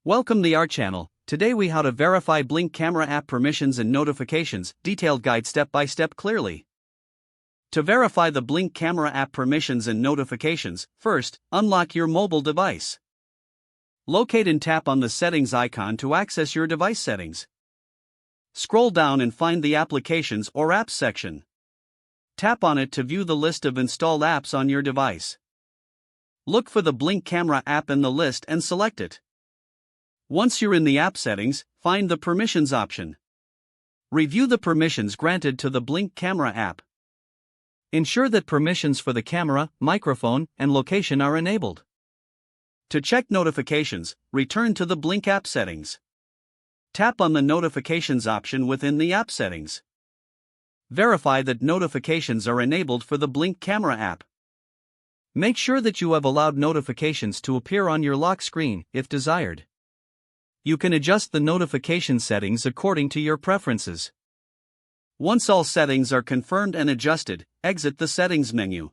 Welcome to our channel. Today we how to verify Blink camera app permissions and notifications, detailed guide step by step clearly. To verify the Blink camera app permissions and notifications, first, unlock your mobile device. Locate and tap on the settings icon to access your device settings. Scroll down and find the applications or apps section. Tap on it to view the list of installed apps on your device. Look for the Blink camera app in the list and select it. Once you're in the app settings, find the permissions option. Review the permissions granted to the Blink camera app. Ensure that permissions for the camera, microphone, and location are enabled. To check notifications, return to the Blink app settings. Tap on the notifications option within the app settings. Verify that notifications are enabled for the Blink camera app. Make sure that you have allowed notifications to appear on your lock screen, if desired. You can adjust the notification settings according to your preferences. Once all settings are confirmed and adjusted, exit the settings menu.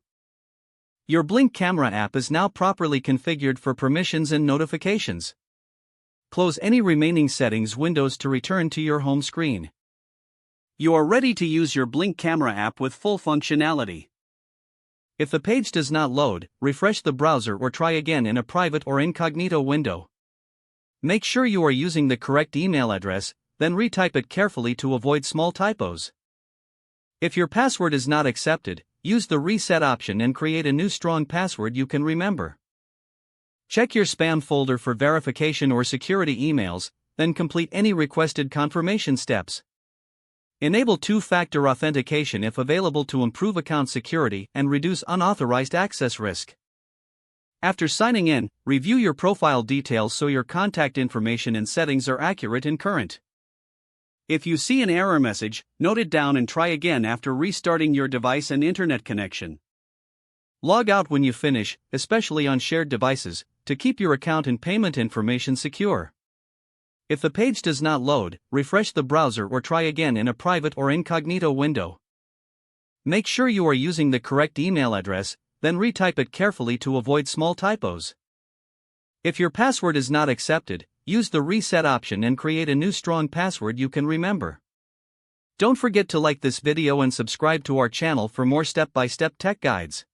Your Blink camera app is now properly configured for permissions and notifications. Close any remaining settings windows to return to your home screen. You are ready to use your Blink camera app with full functionality. If the page does not load, refresh the browser or try again in a private or incognito window. Make sure you are using the correct email address, then retype it carefully to avoid small typos. If your password is not accepted, use the reset option and create a new strong password you can remember. Check your spam folder for verification or security emails, then complete any requested confirmation steps. Enable two-factor authentication if available to improve account security and reduce unauthorized access risk. After signing in, review your profile details so your contact information and settings are accurate and current. If you see an error message, note it down and try again after restarting your device and internet connection. Log out when you finish, especially on shared devices, to keep your account and payment information secure. If the page does not load, refresh the browser or try again in a private or incognito window. Make sure you are using the correct email address, then retype it carefully to avoid small typos. If your password is not accepted, use the reset option and create a new strong password you can remember. Don't forget to like this video and subscribe to our channel for more step-by-step tech guides.